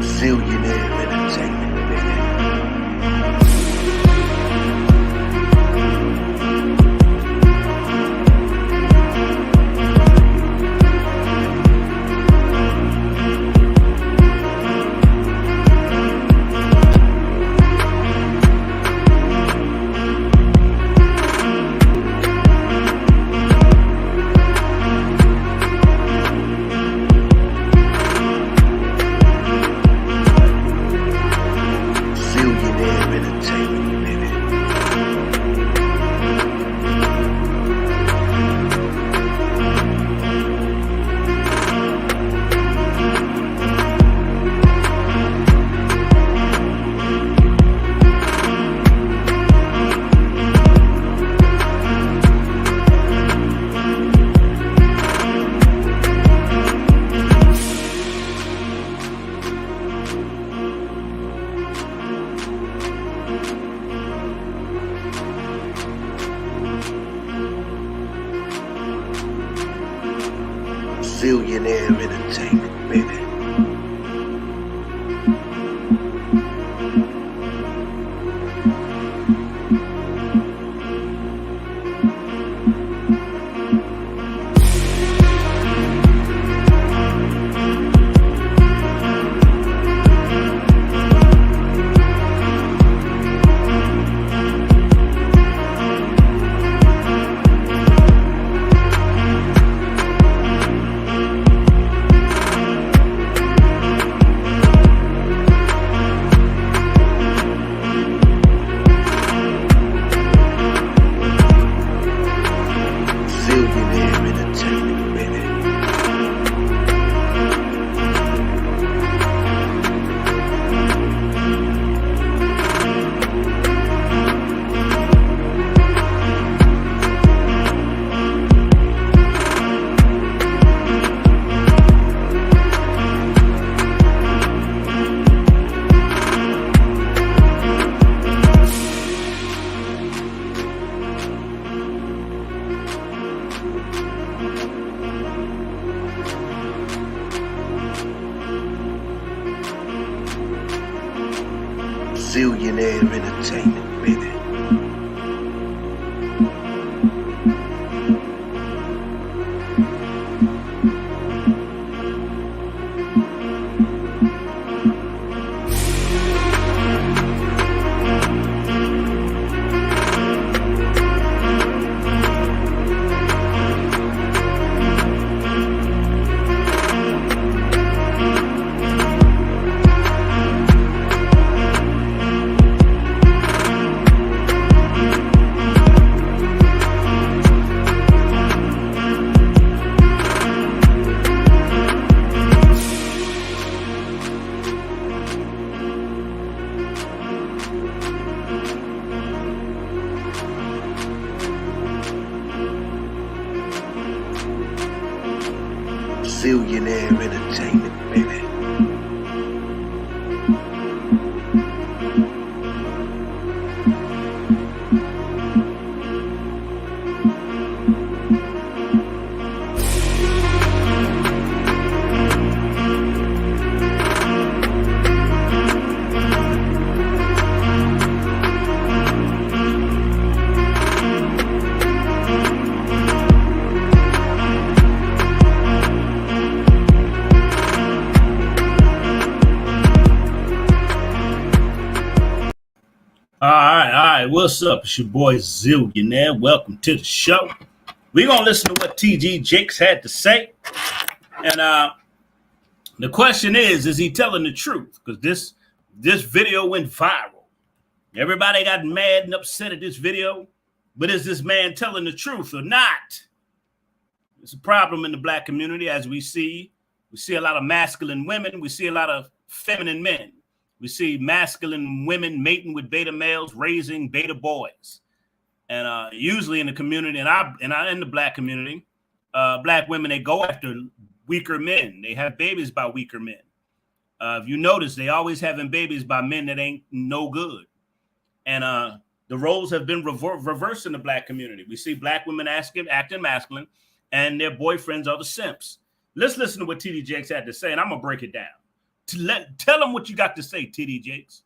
Zillionaire Entertainment, baby. Zillionaire Entertainment, baby. Zillionaire Entertainment, baby. Zillionaire Entertainment, baby. All right. What's up? It's your boy Zillionaire. Welcome to the show. We're going to listen to what TG Jakes had to say. And the question is he telling the truth? Because this video went viral. Everybody got mad and upset at this video. But is this man telling the truth or not? It's a problem in the black community, as we see. We see a lot of masculine women. We see a lot of feminine men. We see masculine women mating with beta males, raising beta boys. And usually in the community, in the black community, black women, they go after weaker men. They have babies by weaker men. If you notice, they always having babies by men that ain't no good. And The roles have been reversed in the black community. We see black women acting masculine, and their boyfriends are the simps. Let's listen to what TD Jakes had to say, and I'm going to break it down. Tell them what you got to say, TD Jakes.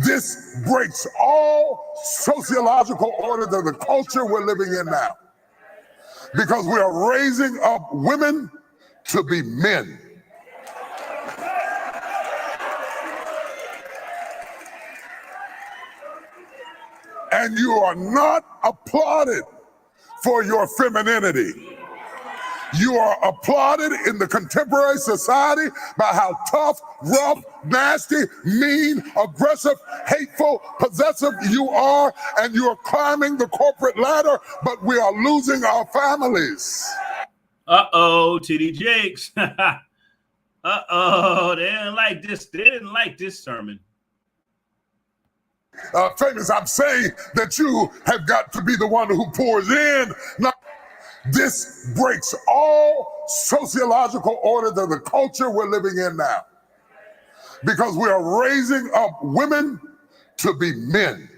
This breaks all sociological orders of the culture we're living in now. Because we are raising up women to be men. And you are not applauded for your femininity. You are applauded in the contemporary society by how tough, rough, nasty, mean, aggressive, hateful, possessive you are, and you are climbing the corporate ladder, but we are losing our families. Uh-oh, TD Jakes. Uh-oh, they didn't like this. They didn't like this sermon. Famous, I'm saying that you have got to be the one who pours in. Now, this breaks all sociological orders of the culture we're living in now. Because we are raising up women to be men.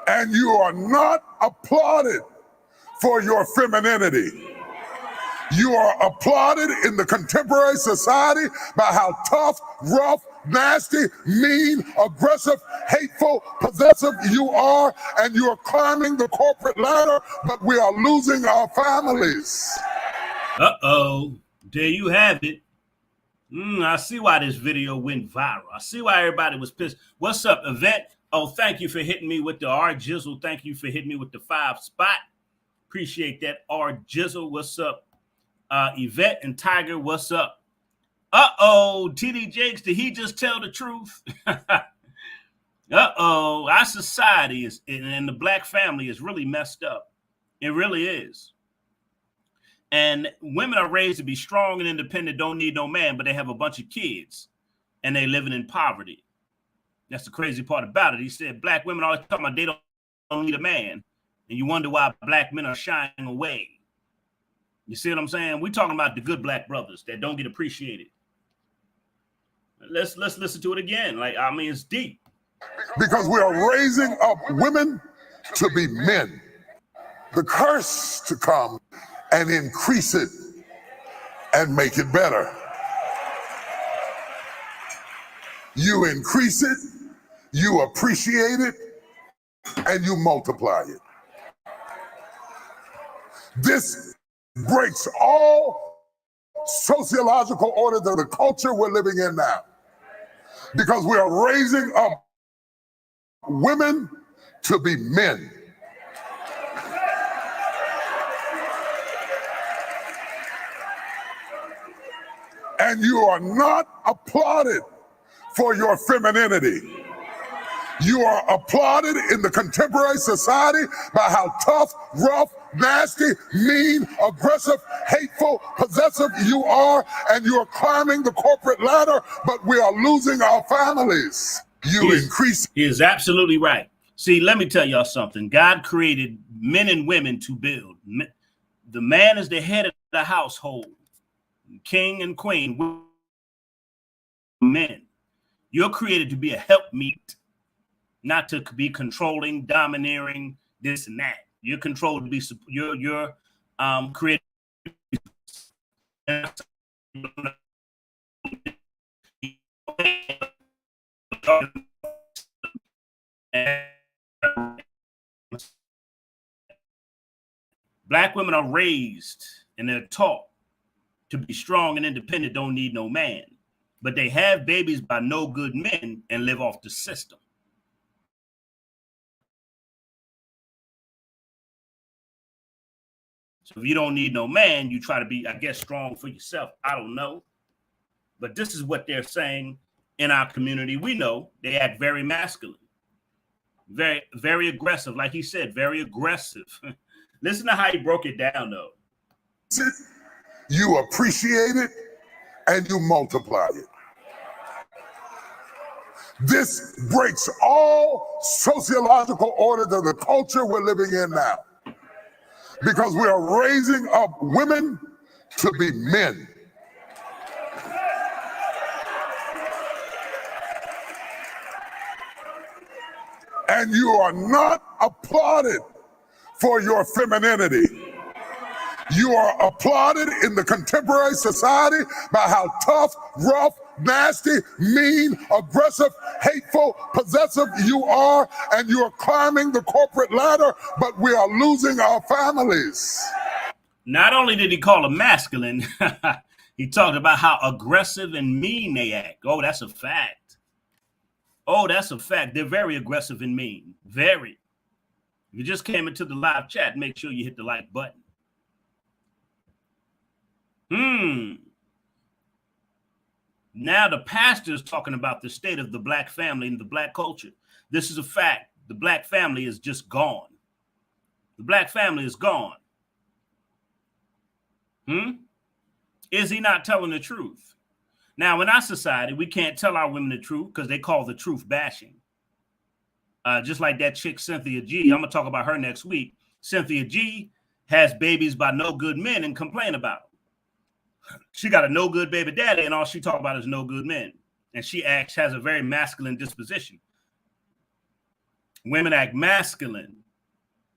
And you are not applauded for your femininity. You are applauded in the contemporary society by how tough, rough, nasty, mean, aggressive, hateful, possessive you are, and you are climbing the corporate ladder, but we are losing our families. Uh-oh, there you have it. I see why this video went viral. I see why everybody was pissed. What's up, Yvette? Oh, thank you for hitting me with the R Jizzle. Thank you for hitting me with the 5 spot. Appreciate that, R Jizzle. What's up? Yvette and Tiger, what's up? Uh-oh, TD Jakes, did he just tell the truth? Uh-oh, our society is, and the black family is really messed up. It really is. And women are raised to be strong and independent, don't need no man, but they have a bunch of kids and they living in poverty. That's the crazy part about it. He said black women always talking about they don't need a man. And you wonder why black men are shying away. You see what I'm saying? We're talking about the good black brothers that don't get appreciated. Let's listen to it again. Like, I mean, it's deep. Because we are raising up women to be men. The curse to come and increase it and make it better. You increase it, you appreciate it, and you multiply it. This breaks all sociological orders of the culture we're living in now. Because we are raising up women to be men. And you are not applauded for your femininity. You are applauded in the contemporary society by how tough, rough, nasty, mean, aggressive, hateful, possessive you are, and you are climbing the corporate ladder, but we are losing our families. You increase. He is absolutely right. See, let me tell y'all something. God created men and women to build. The man is the head of the household, king and queen, men. You're created to be a helpmeet, not to be controlling, domineering, this and that. You're controlled to be, you're created. Black women are raised and they're taught to be strong and independent, don't need no man. But they have babies by no good men and live off the system. So if you don't need no man, you try to be, I guess, strong for yourself. I don't know. But this is what they're saying in our community. We know they act very masculine, very, very aggressive. Like he said, very aggressive. Listen to how he broke it down, though. You appreciate it and you multiply it. This breaks all sociological orders of the culture we're living in now. Because we are raising up women to be men. And you are not applauded for your femininity. You are applauded in the contemporary society by how tough, rough, nasty, mean, aggressive, hateful, possessive you are, and you are climbing the corporate ladder, but we are losing our families. Not only did he call them masculine, he talked about how aggressive and mean they act. Oh, that's a fact. Oh, that's a fact. They're very aggressive and mean. Very. If you just came into the live chat, make sure you hit the like button. Now the pastor is talking about the state of the black family and the black culture. This is a fact. The black family is just gone. The black family is gone. Is he not telling the truth? Now, in our society, we can't tell our women the truth because they call the truth bashing. Just like that chick, Cynthia G. I'm going to talk about her next week. Cynthia G has babies by no good men and complain about them. She got a no good baby daddy, and all she talk about is no good men. And she has a very masculine disposition. Women act masculine.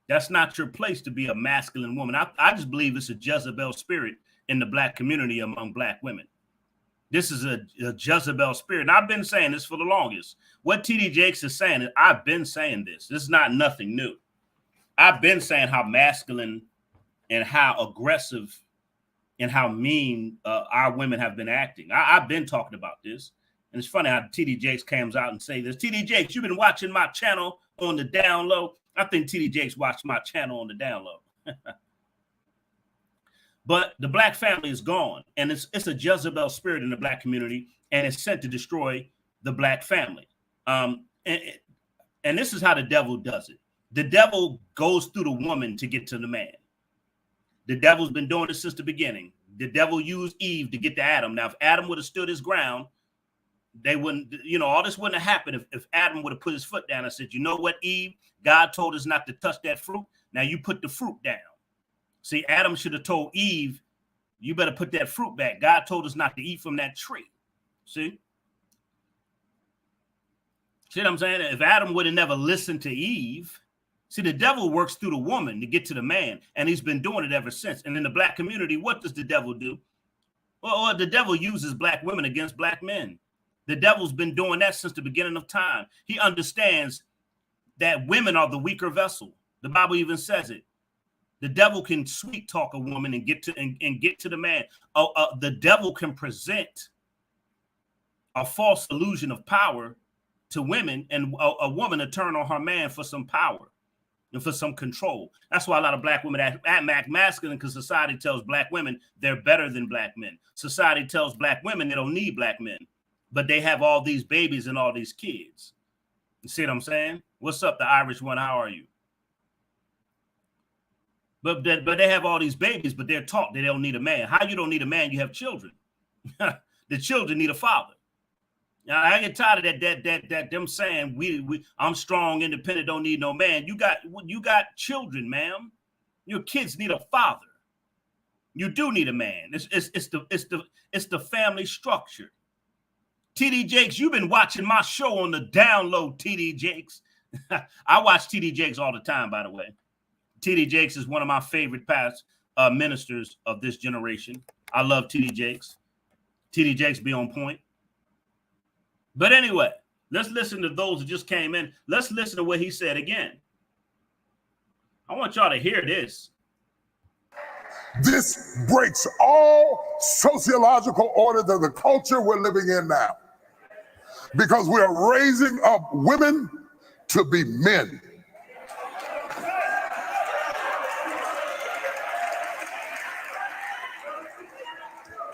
That's not your place to be a masculine woman. I just believe it's a Jezebel spirit in the black community among black women. This is a Jezebel spirit. And I've been saying this for the longest. What TD Jakes is saying, I've been saying this. This is not nothing new. I've been saying how masculine and how aggressive and how mean our women have been acting. I've been talking about this. And it's funny how TD Jakes comes out and say this. TD Jakes, you've been watching my channel on the down low. I think TD Jakes watched my channel on the down low. But the black family is gone. And it's a Jezebel spirit in the black community. And it's sent to destroy the black family. And this is how the devil does it. The devil goes through the woman to get to the man. The devil's been doing this since the beginning. The devil used Eve to get to Adam. Now, if Adam would have stood his ground, they wouldn't, all this wouldn't have happened if Adam would have put his foot down and said, you know what, Eve, God told us not to touch that fruit. Now you put the fruit down. See, Adam should have told Eve, you better put that fruit back. God told us not to eat from that tree. See what I'm saying? If Adam would have never listened to Eve, see, the devil works through the woman to get to the man, and he's been doing it ever since. And in the black community, what does the devil do? Well, the devil uses black women against black men. The devil's been doing that since the beginning of time. He understands that women are the weaker vessel. The Bible even says it. The devil can sweet talk a woman and get to the man. The devil can present a false illusion of power to women, and a woman to turn on her man for some power and for some control. That's why a lot of black women act masculine, because society tells black women they're better than black men. Society tells black women they don't need black men, but they have all these babies and all these kids. You see what I'm saying? What's up, the Irish one? How are you? But they have all these babies, but they're taught they don't need a man. How you don't need a man? You have children. The children need a father. Now, I get tired of that them saying I'm strong, independent, don't need no man. You got children, ma'am. Your kids need a father. You do need a man. It's the family structure. TD Jakes, you've been watching my show on the down low, TD Jakes. I watch TD Jakes all the time, by the way. TD Jakes is one of my favorite past ministers of this generation. I love TD Jakes. TD Jakes be on point. But anyway, let's listen to those who just came in. Let's listen to what he said again. I want y'all to hear this. This breaks all sociological orders of the culture we're living in now, because we are raising up women to be men.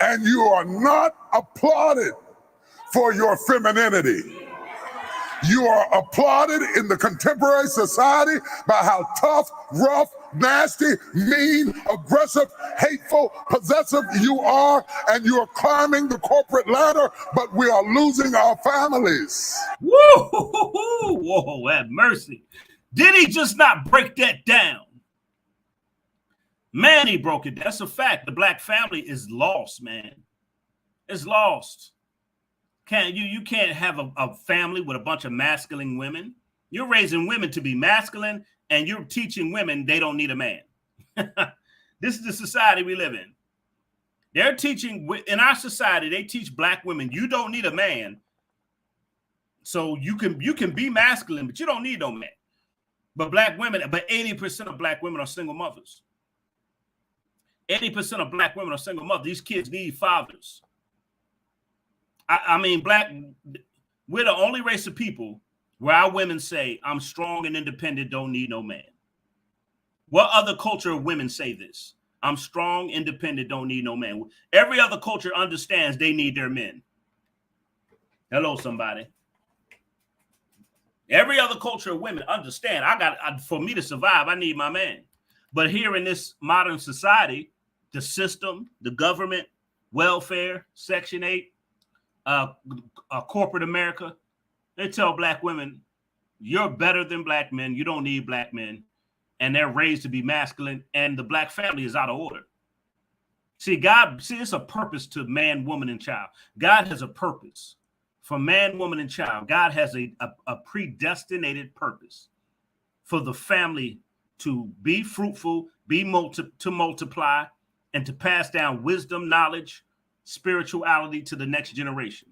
And you are not applauded for your femininity. You are applauded in the contemporary society by how tough, rough, nasty, mean, aggressive, hateful, possessive you are, and you are climbing the corporate ladder, but we are losing our families. Woo! Whoa, have mercy. Did he just not break that down? Man, he broke it. That's a fact. The black family is lost, man. It's lost. You can't have a family with a bunch of masculine women You're raising women to be masculine, and you're teaching women they don't need a man. This is the society we live in. They're teaching, in our society, they teach black women, you don't need a man. So you can be masculine, but you don't need no man. But black women, but 80% of black women are single mothers. 80% of black women are single mothers. These kids need fathers. I mean, we're the only race of people where our women say, I'm strong and independent, don't need no man. What other culture of women say this? I'm strong, independent, don't need no man. Every other culture understands they need their men. Hello, somebody. Every other culture of women understand for me to survive, I need my man. But here in this modern society, the system, the government, welfare, Section 8, corporate America, they tell black women, you're better than black men. You don't need black men. And they're raised to be masculine, and the black family is out of order. See, it's a purpose to man, woman, and child. God has a purpose for man, woman, and child. God has a predestinated purpose for the family to be fruitful, to multiply, and to pass down wisdom, knowledge, spirituality to the next generation.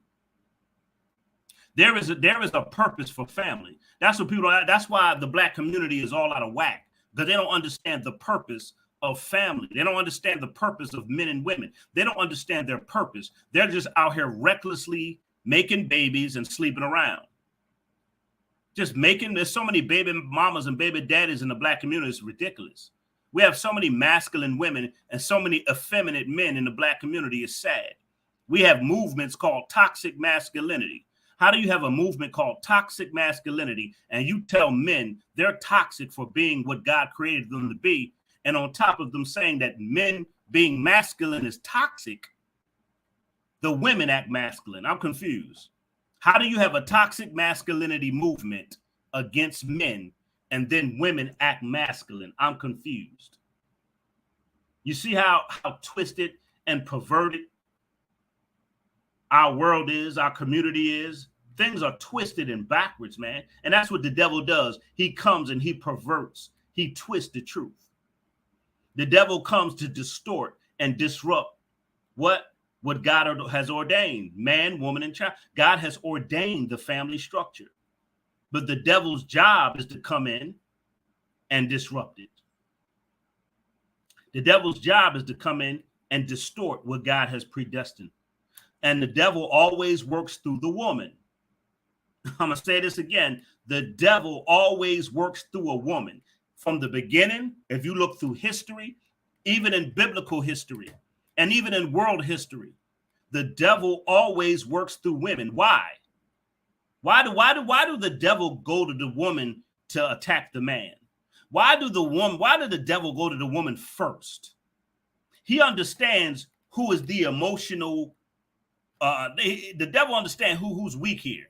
There is a purpose for family. That's what that's why the black community is all out of whack, because they don't understand the purpose of family. They don't understand the purpose of men and women. They don't understand their purpose. They're just out here recklessly making babies and sleeping around. There's so many baby mamas and baby daddies in the black community. It's ridiculous. We have so many masculine women and so many effeminate men in the black community. It's sad. We have movements called toxic masculinity. How do you have a movement called toxic masculinity and you tell men they're toxic for being what God created them to be? And on top of them saying that men being masculine is toxic, the women act masculine. I'm confused. How do you have a toxic masculinity movement against men and then women act masculine? I'm confused. You see how twisted and perverted our world is, our community is? Things are twisted and backwards, man. And that's what the devil does. He comes and he perverts. He twists the truth. The devil comes to distort and disrupt what God has ordained, man, woman, and child. God has ordained the family structure. But the devil's job is to come in and disrupt it. The devil's job is to come in and distort what God has predestined. And the devil always works through the woman. I'm going to say this again. The devil always works through a woman. From the beginning, if you look through history, even in biblical history, and even in world history, the devil always works through women. Why? Why do the devil go to the woman to attack the man? Why did the devil go to the woman first? He understands who is the emotional. The devil understands who's weak here.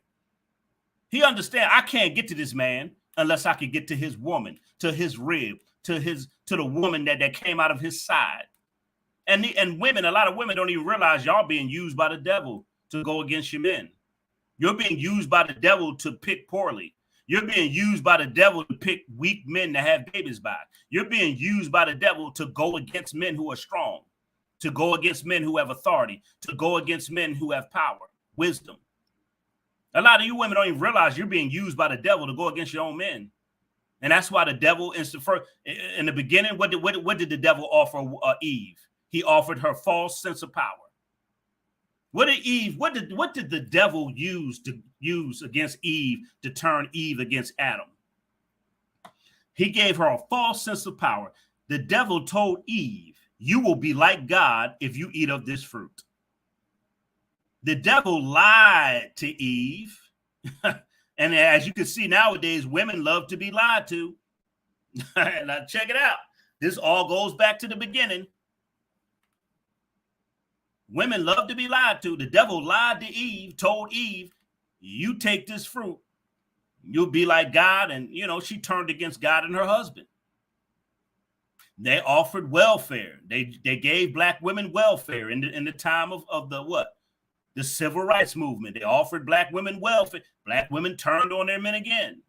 He understands I can't get to this man unless I can get to his woman, to his rib, to the woman that came out of his side. And women, a lot of women don't even realize y'all being used by the devil to go against your men. You're being used by the devil to pick poorly. You're being used by the devil to pick weak men to have babies by. You're being used by the devil to go against men who are strong, to go against men who have authority, to go against men who have power, wisdom. A lot of you women don't even realize you're being used by the devil to go against your own men. And that's why the devil in the beginning, what did the devil offer Eve? He offered her false sense of power. What did the devil use against Eve to turn Eve against Adam? He gave her a false sense of power. The devil told Eve, you will be like God if you eat of this fruit. The devil lied to Eve. And as you can see nowadays, women love to be lied to. Now check it out. This all goes back to the beginning. Women love to be lied to. The devil lied to Eve, told Eve, you take this fruit, you'll be like God. And, she turned against God and her husband. They offered welfare. They gave black women welfare in the time of the civil rights movement. They offered black women welfare. Black women turned on their men again.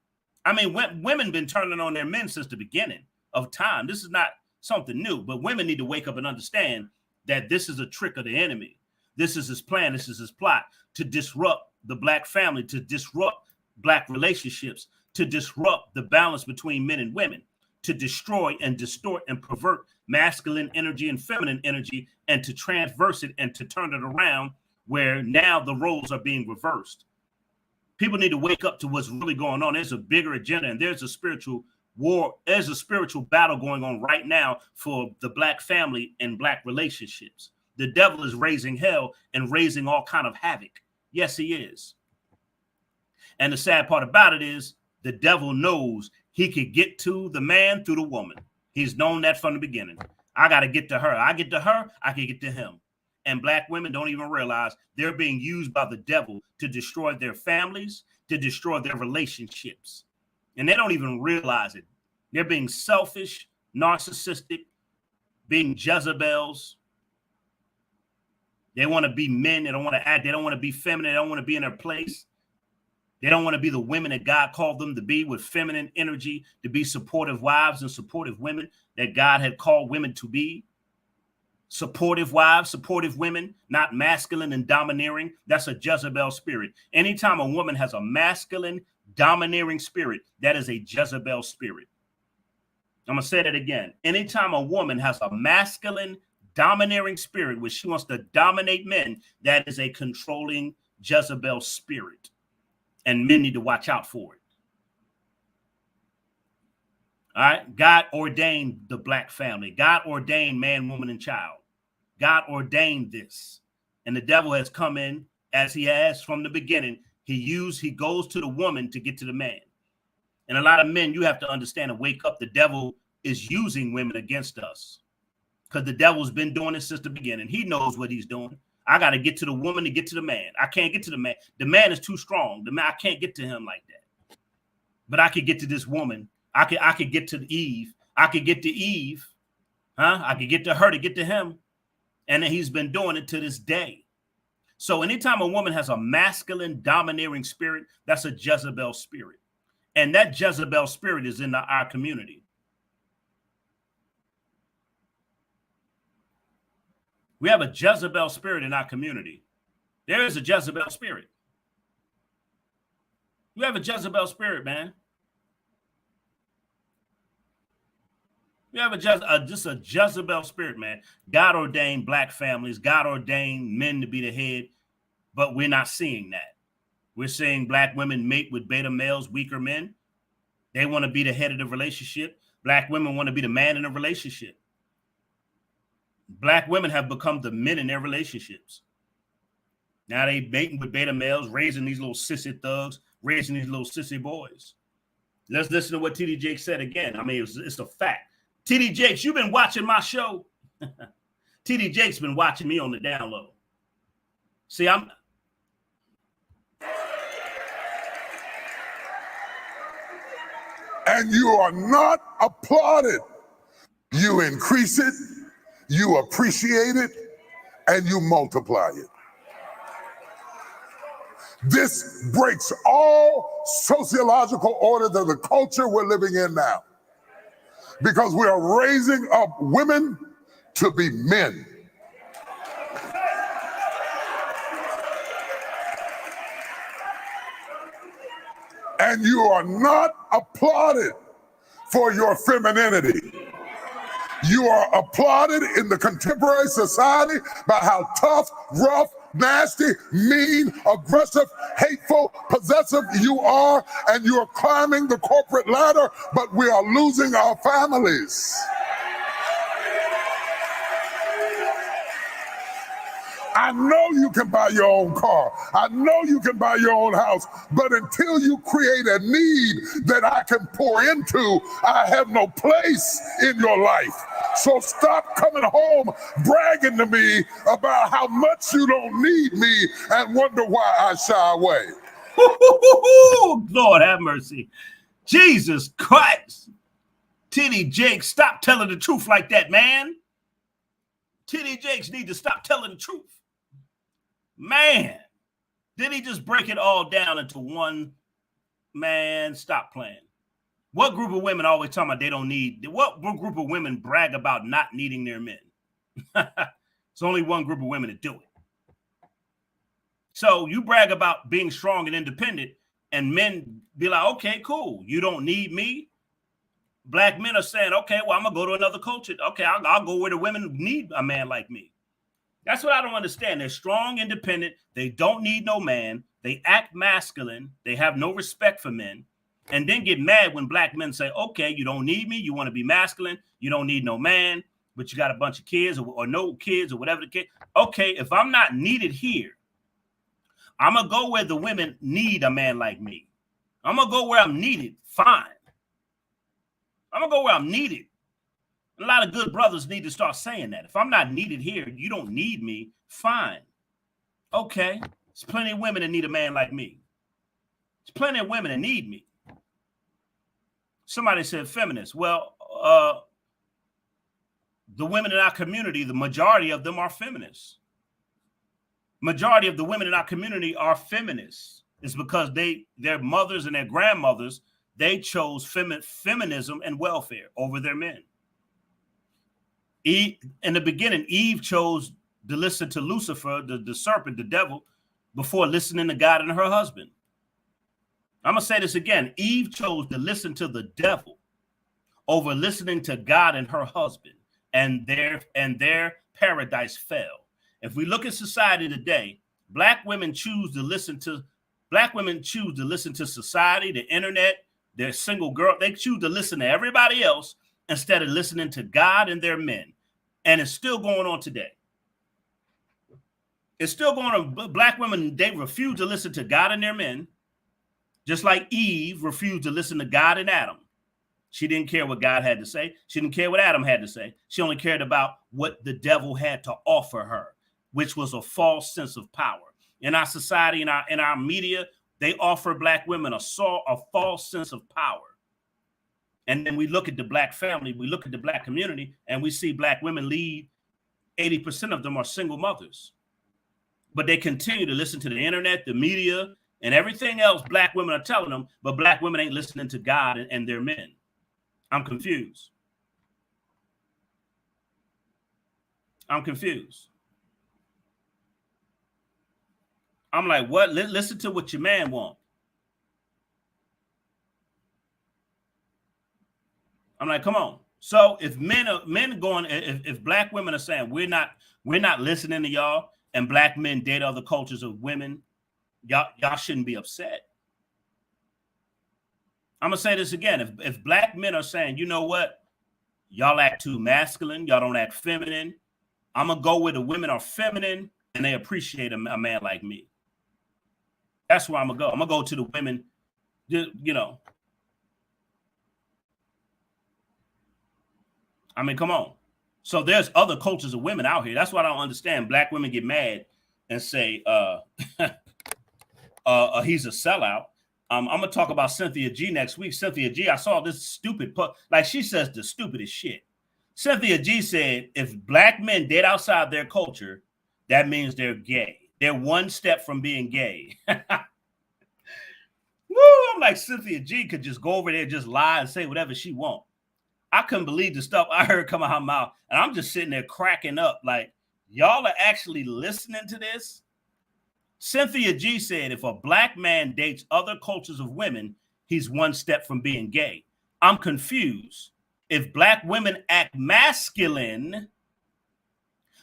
I mean, women been turning on their men since the beginning of time. This is not something new, but women need to wake up and understand that this is a trick of the enemy. This is his plan. This is his plot to disrupt the black family, to disrupt black relationships, to disrupt the balance between men and women, to destroy and distort and pervert masculine energy and feminine energy, and to transverse it and to turn it around where now the roles are being reversed. People need to wake up to what's really going on. There's a bigger agenda, and there's a spiritual war. There's a spiritual battle going on right now for the black family and black relationships. The devil is raising hell and raising all kind of havoc. Yes, he is. And the sad part about it is the devil knows he could get to the man through the woman. He's known that from the beginning. I got to get to her. I get to her, I can get to him. And black women don't even realize they're being used by the devil to destroy their families, to destroy their relationships. And they don't even realize it. They're being selfish, narcissistic, being Jezebels. They want to be men. They don't want to act. They don't want to be feminine. They don't want to be in their place. They don't want to be the women that God called them to be, with feminine energy, to be supportive wives and supportive women that God had called women to be. Supportive wives, supportive women, not masculine and domineering. That's a Jezebel spirit. Anytime a woman has a masculine, domineering spirit, that is a Jezebel spirit. I'm going to say that again. Anytime a woman has a masculine, domineering spirit, which she wants to dominate men, that is a controlling Jezebel spirit. And men need to watch out for it. All right. God ordained the black family. God ordained man, woman, and child. God ordained this. And the devil has come in, as he has from the beginning. He goes to the woman to get to the man. And a lot of men, you have to understand and wake up. The devil is using women against us, because the devil's been doing this since the beginning. He knows what he's doing. I got to get to the woman to get to the man. I can't get to the man. The man is too strong. The man, I can't get to him like that. But I could get to this woman. I could get to Eve. I could get to Eve. I could get to her to get to him. And then he's been doing it to this day. So anytime a woman has a masculine, domineering spirit, that's a Jezebel spirit. And that Jezebel spirit is in our community. We have a Jezebel spirit in our community. There is a Jezebel spirit. You have a Jezebel spirit, man. You have just a Jezebel spirit, man. God ordained black families. God ordained men to be the head, but we're not seeing that. We're seeing black women mate with beta males, weaker men. They want to be the head of the relationship. Black women want to be the man in a relationship. Black women have become the men in their relationships. Now they mating with beta males, raising these little sissy thugs, raising these little sissy boys. Let's listen to what TD Jakes said again. I mean, it's a fact. TD Jakes, you've been watching my show. TD Jakes been watching me on the down low. See, and you are not applauded. You increase it, you appreciate it, and you multiply it. This breaks all sociological orders of the culture we're living in now, because we are raising up women to be men. And you are not applauded for your femininity. You are applauded in the contemporary society by how tough, rough, nasty, mean, aggressive, hateful, possessive you are, and you are climbing the corporate ladder, but we are losing our families. I know you can buy your own car. I know you can buy your own house, but until you create a need that I can pour into, I have no place in your life. So stop coming home bragging to me about how much you don't need me and wonder why I shy away. Lord have mercy. Jesus Christ. TD Jakes, stop telling the truth like that, man. TD Jakes need to stop telling the truth. Man, did he just break it all down into one? Man, stop playing. What group of women always talking about they don't need? What group of women brag about not needing their men? It's only one group of women that do it. So you brag about being strong and independent, and men be like, okay, cool. You don't need me. Black men are saying, okay, well, I'm going to go to another culture. Okay, I'll go where the women need a man like me. That's what I don't understand. They're strong, independent. They don't need no man. They act masculine. They have no respect for men. And then get mad when black men say, okay, you don't need me. You want to be masculine. You don't need no man, but you got a bunch of kids or no kids or whatever the case. Okay, if I'm not needed here, I'm going to go where the women need a man like me. I'm going to go where I'm needed. Fine. I'm going to go where I'm needed. A lot of good brothers need to start saying that. If I'm not needed here, you don't need me. Fine. Okay. There's plenty of women that need a man like me. There's plenty of women that need me. Somebody said feminists. Well, the women in our community, the majority of them are feminists. Majority of the women in our community are feminists. It's because their mothers and their grandmothers, they chose feminism and welfare over their men. In the beginning, Eve chose to listen to Lucifer, the serpent, the devil, before listening to God and her husband. I'm going to say this again. Eve chose to listen to the devil over listening to God and her husband, and their paradise fell. If we look at society today, black women choose to listen to society, the internet, their single girl. They choose to listen to everybody else instead of listening to God and their men. And it's still going on today. It's still going on. Black women, they refuse to listen to God and their men, just like Eve refused to listen to God and Adam. She didn't care what God had to say. She didn't care what Adam had to say. She only cared about what the devil had to offer her, which was a false sense of power. In our society, in our media, they offer black women a false sense of power. And then we look at the black family, we look at the black community, and we see black women lead. 80% of them are single mothers. But they continue to listen to the internet, the media, and everything else black women are telling them, but black women ain't listening to God and their men. I'm confused. I'm confused. I'm like, what? Listen to what your man wants. I'm like, come on. So if if black women are saying we're not listening to y'all, and black men date other cultures of women, y'all shouldn't be upset. I'm gonna say this again. If black men are saying, you know what, y'all act too masculine, y'all don't act feminine, I'm gonna go where the women are feminine and they appreciate a man like me. That's where I'm gonna go. I'm gonna go to the women, you know. I mean, come on. So there's other cultures of women out here. That's what I don't understand. Black women get mad and say, he's a sellout. I'm going to talk about Cynthia G next week. Cynthia G, I saw this stupid, like she says the stupidest shit. Cynthia G said, if black men date outside their culture, that means they're gay. They're one step from being gay. Woo, I'm like, Cynthia G could just go over there and just lie and say whatever she wants. I couldn't believe the stuff I heard come out her mouth. And I'm just sitting there cracking up like, y'all are actually listening to this? Cynthia G said, if a black man dates other cultures of women, he's one step from being gay. I'm confused. If black women act masculine,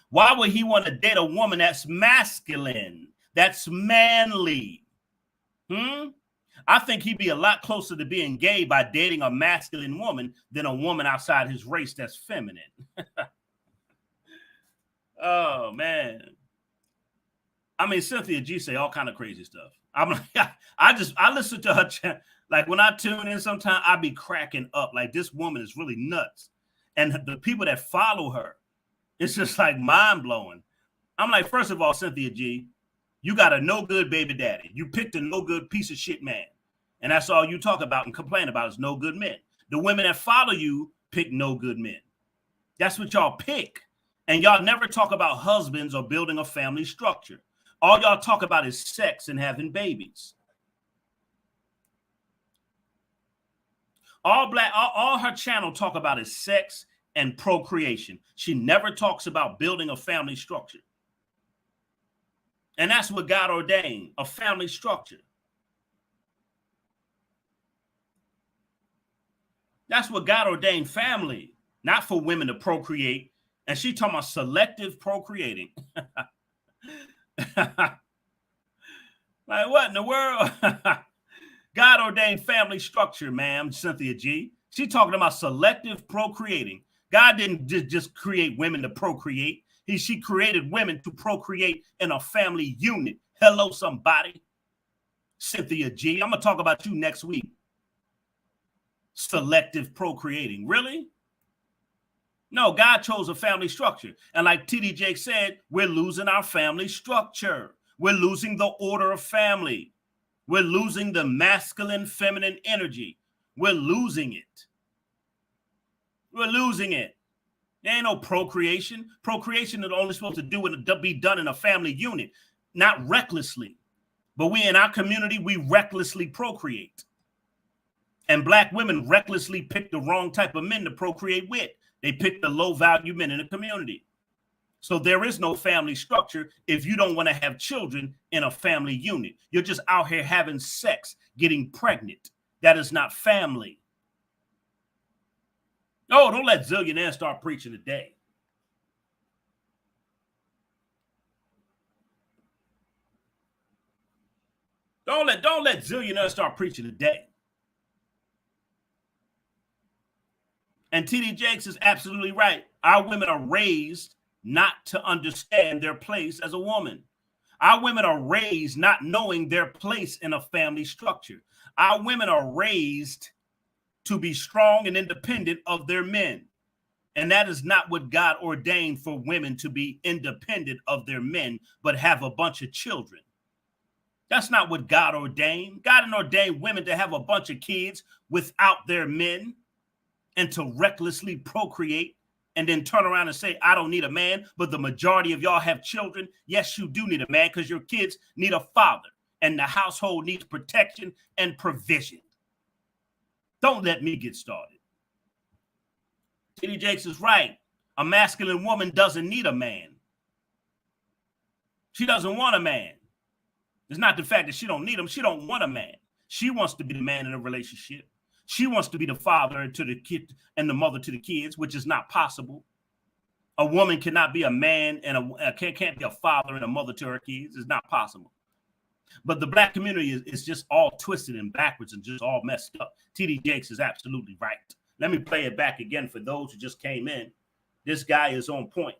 why would he want to date a woman that's masculine, that's manly? I think he'd be a lot closer to being gay by dating a masculine woman than a woman outside his race that's feminine. Oh, man. I mean, Cynthia G say all kind of crazy stuff. I'm like, I listen to her. Like when I tune in sometimes, I be cracking up. Like this woman is really nuts. And the people that follow her, it's just like mind blowing. I'm like, first of all, Cynthia G, you got a no good baby daddy. You picked a no good piece of shit man. And that's all you talk about and complain about is no good men. The women that follow you pick no good men. That's what y'all pick. And y'all never talk about husbands or building a family structure. All y'all talk about is sex and having babies. All her channel talk about is sex and procreation. She never talks about building a family structure. And that's what God ordained, a family structure. That's what God ordained, family, not for women to procreate. And she talking about selective procreating. Like, what in the world? God ordained family structure, ma'am, Cynthia G. She talking about selective procreating. God didn't just create women to procreate. She created women to procreate in a family unit. Hello, somebody. Cynthia G. I'm going to talk about you next week. Selective procreating. Really? No, God chose a family structure. And like TD Jake said, we're losing our family structure. We're losing the order of family. We're losing the masculine, feminine energy. We're losing it. We're losing it. There ain't no procreation. Procreation is only supposed to be done in a family unit, not recklessly. But we in our community, we recklessly procreate. And black women recklessly pick the wrong type of men to procreate with. They pick the low-value men in the community. So there is no family structure if you don't want to have children in a family unit. You're just out here having sex, getting pregnant. That is not family. Oh, don't let zillionaires start preaching today. Don't let zillionaires start preaching today. And TD Jakes is absolutely right. Our women are raised not to understand their place as a woman. Our women are raised not knowing their place in a family structure. Our women are raised to be strong and independent of their men. And that is not what God ordained for women, to be independent of their men, but have a bunch of children. That's not what God ordained. God didn't ordain women to have a bunch of kids without their men and to recklessly procreate and then turn around and say, I don't need a man, but the majority of y'all have children. Yes, you do need a man because your kids need a father and the household needs protection and provision. Don't let me get started. TD Jakes is right. A masculine woman doesn't need a man. She doesn't want a man. It's not the fact that she don't need him. She don't want a man. She wants to be the man in a relationship. She wants to be the father to the kid and the mother to the kids, which is not possible. A woman cannot be a man and can't be a father and a mother to her kids. It's not possible. But the black community is just all twisted and backwards and just all messed up. TD Jakes is absolutely right. Let me play it back again for those who just came in. This guy is on point.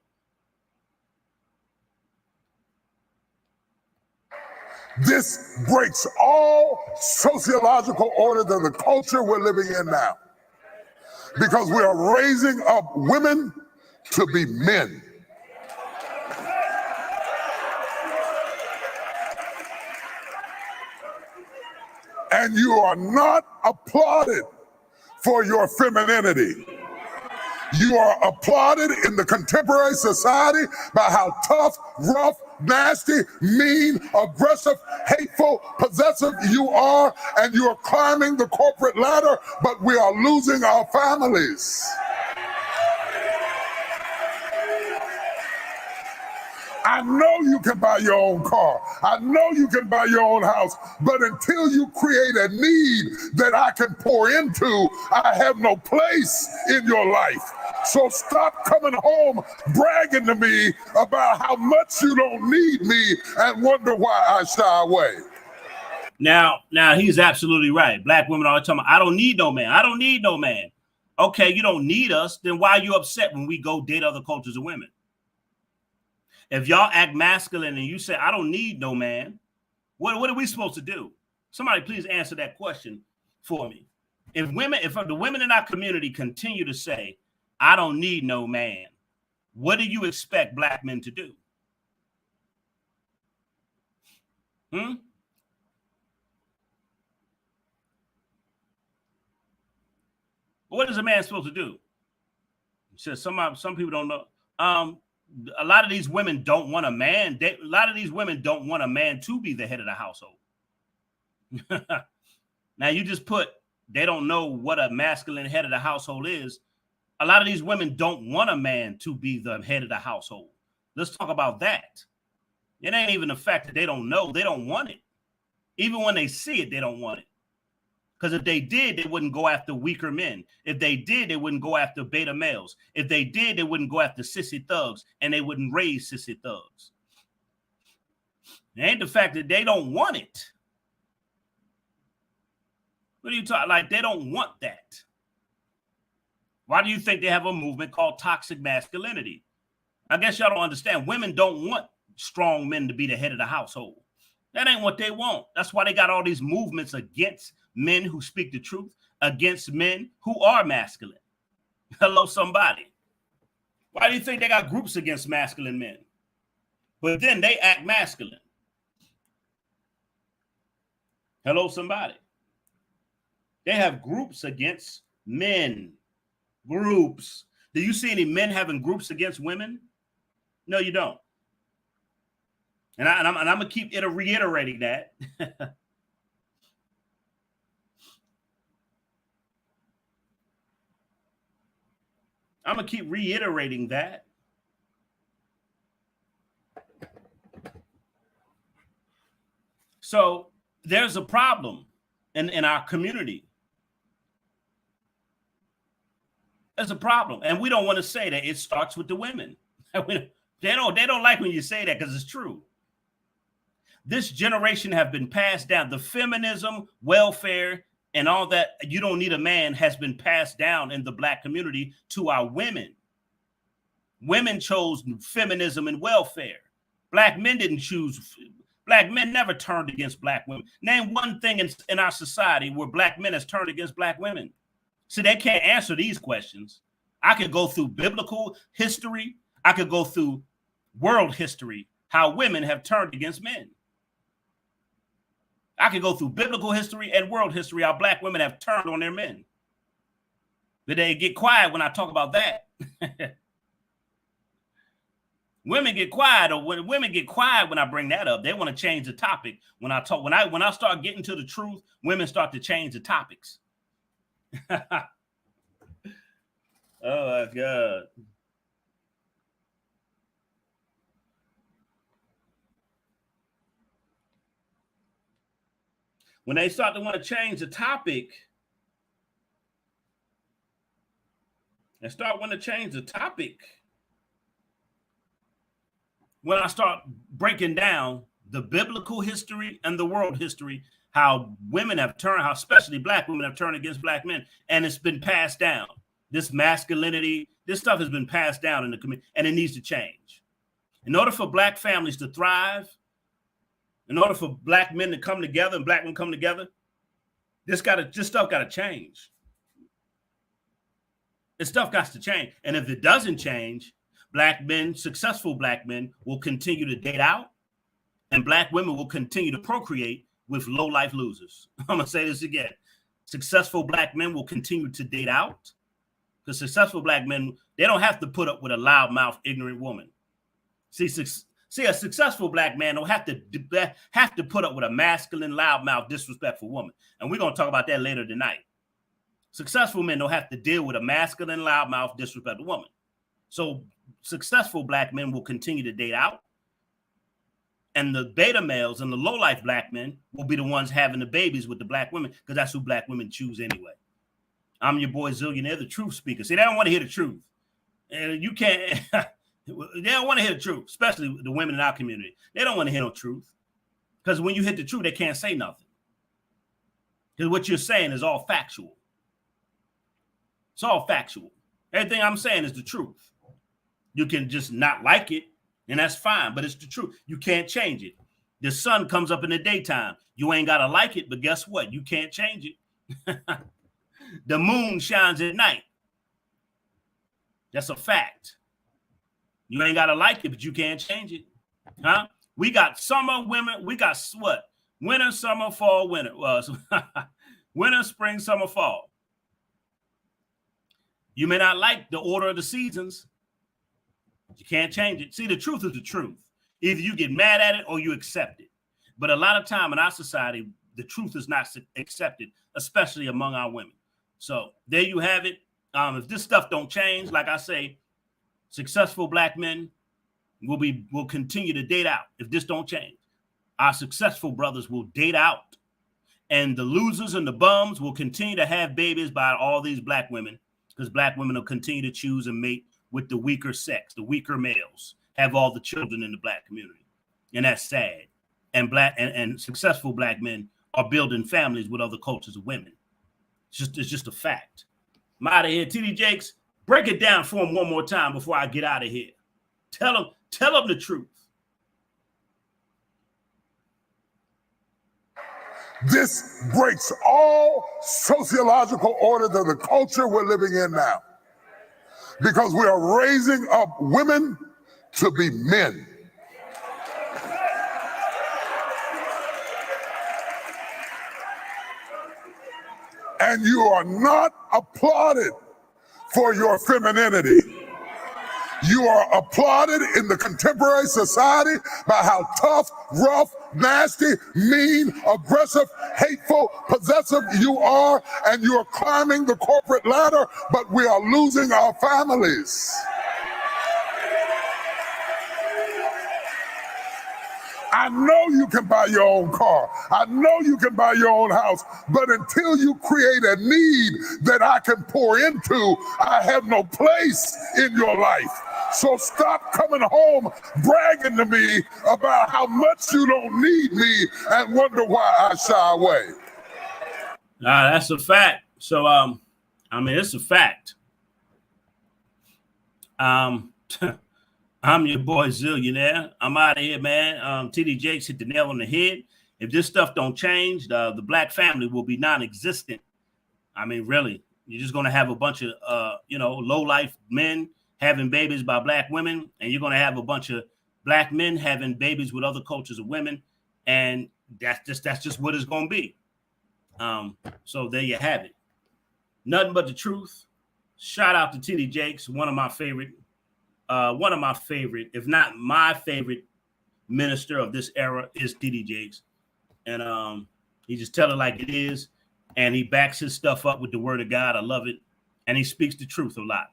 This breaks all sociological orders of the culture we're living in now. Because we are raising up women to be men. And you are not applauded for your femininity. You are applauded in the contemporary society by how tough, rough, nasty, mean, aggressive, hateful, possessive you are, and you are climbing the corporate ladder, but we are losing our families. I know you can buy your own car. I know you can buy your own house, but until you create a need that I can pour into, I have no place in your life. So stop coming home bragging to me about how much you don't need me and wonder why I shy away. Now he's absolutely right. Black women are talking about, I don't need no man. I don't need no man. Okay, you don't need us. Then why are you upset when we go date other cultures of women? If y'all act masculine and you say, I don't need no man, what are we supposed to do? Somebody please answer that question for me. If the women in our community continue to say, I don't need no man, what do you expect black men to do? What is a man supposed to do? He says some people don't know. A lot of these women don't want a man. A lot of these women don't want a man to be the head of the household. Now you just put they don't know what a masculine head of the household is. A lot of these women don't want a man to be the head of the household. Let's talk about that. It ain't even the fact that they don't know. They don't want it. Even when they see it, they don't want it. Because if they did, they wouldn't go after weaker men. If they did, they wouldn't go after beta males. If they did, they wouldn't go after sissy thugs, and they wouldn't raise sissy thugs. It ain't the fact that they don't want it. What are you talking? Like, they don't want that. Why do you think they have a movement called toxic masculinity? I guess y'all don't understand. Women don't want strong men to be the head of the household. That ain't what they want. That's why they got all these movements against men who speak the truth, against men who are masculine. Hello, somebody. Why do you think they got groups against masculine men? But then they act masculine. Hello, somebody. They have groups against men. Groups. Do you see any men having groups against women? No, you don't. And I'm going to keep reiterating that. I'm going to keep reiterating that. So there's a problem in our community. There's a problem. And we don't want to say that it starts with the women. They don't like when you say that because it's true. This generation have been passed down. The feminism, welfare, and all that, you don't need a man, has been passed down in the black community to our women. Women chose feminism and welfare. Black men didn't choose. Black men never turned against black women. Name one thing in our society where black men has turned against black women. See, they can't answer these questions. I could go through biblical history. I could go through world history, how women have turned against men. I could go through biblical history and world history, how black women have turned on their men. But they get quiet when I talk about that. Women get quiet, or when women get quiet when I bring that up. They want to change the topic. When I start getting to the truth, women start to change the topics. Oh my God. When they start to want to change the topic, when I start breaking down the biblical history and the world history, how women have turned, how especially black women have turned against black men, and it's been passed down. This masculinity, this stuff has been passed down in the community, and it needs to change. In order for black families to thrive, in order for black men to come together and black women come together, this stuff got to change. This stuff got to change. And if it doesn't change, black men, successful black men, will continue to date out, and black women will continue to procreate with low-life losers. I'm going to say this again. Successful black men will continue to date out, because successful black men, they don't have to put up with a loudmouth, ignorant woman. See, a successful black man don't have to put up with a masculine, loudmouth, disrespectful woman. And we're going to talk about that later tonight. Successful men don't have to deal with a masculine, loudmouth, disrespectful woman. So successful black men will continue to date out. And the beta males and the low-life black men will be the ones having the babies with the black women, because that's who black women choose anyway. I'm your boy Zillionaire, the truth speaker. See, they don't want to hear the truth. And you can't... They don't want to hear the truth, especially the women in our community. They don't want to hear no truth, because when you hit the truth, they can't say nothing. Because what you're saying is all factual. It's all factual. Everything I'm saying is the truth. You can just not like it, and that's fine, but it's the truth. You can't change it. The sun comes up in the daytime. You ain't got to like it, but guess what? You can't change it. The moon shines at night. That's a fact. You ain't got to like it, but you can't change it. Huh? We got summer, women. We got what? Winter, summer, fall, winter. Winter, spring, summer, fall. You may not like the order of the seasons. You can't change it. See, the truth is the truth. Either you get mad at it or you accept it. But a lot of time in our society, the truth is not accepted, especially among our women. So there you have it. If this stuff don't change, like I say, successful black men will continue to date out. If this don't change, our successful brothers will date out, and the losers and the bums will continue to have babies by all these black women, because black women will continue to choose and mate with the weaker sex, the weaker males, have all the children in the black community, and that's sad. And and successful black men are building families with other cultures of women. It's just a fact. I'm out of here. TD Jakes, break it down for him one more time before I get out of here. Tell him the truth. This breaks all sociological orders of the culture we're living in now, because we are raising up women to be men. And you are not applauded for your femininity. You are applauded in the contemporary society by how tough, rough, nasty, mean, aggressive, hateful, possessive you are, and you are climbing the corporate ladder, but we are losing our families. I know you can buy your own car. I know you can buy your own house, but until you create a need that I can pour into, I have no place in your life. So stop coming home bragging to me about how much you don't need me and wonder why I shy away. That's a fact. So, it's a fact. I'm your boy Zillionaire. I'm out of here, man. TD Jakes hit the nail on the head. If this stuff don't change, the black family will be non-existent. I mean, really, you're just going to have a bunch of, low-life men having babies by black women, and you're going to have a bunch of black men having babies with other cultures of women, and that's just what it's going to be. So there you have it. Nothing but the truth. Shout out to TD Jakes, one of my favorite, if not my favorite minister of this era is TD Jakes. And he just tell it like it is. And he backs his stuff up with the word of God. I love it. And he speaks the truth a lot.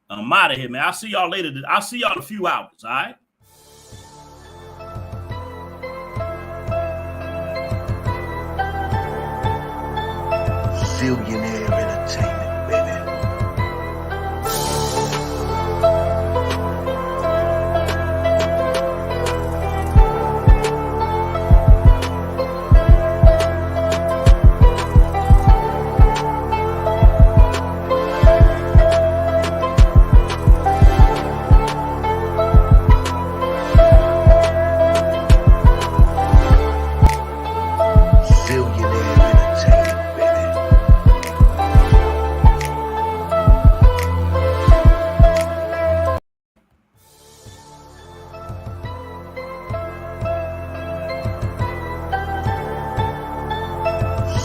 I'm out of here, man. I'll see y'all later. I'll see y'all in a few hours. All right. Zillionaire Entertainment, baby.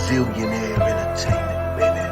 Zillionaire Entertainment, baby.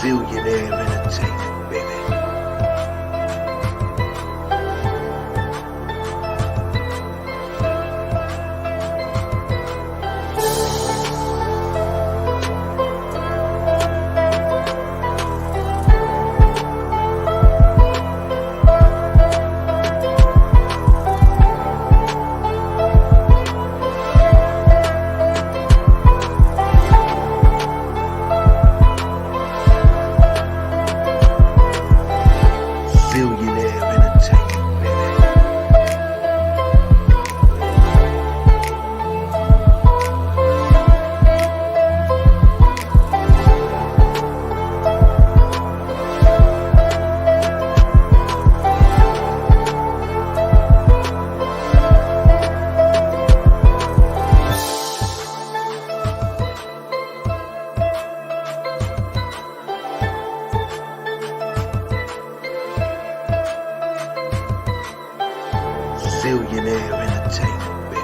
Zillionaire Entertainment, baby. Zillionaire entertainment, baby.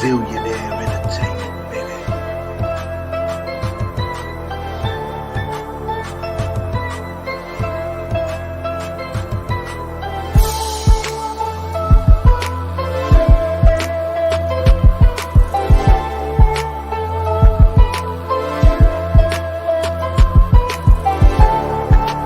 Zillionaire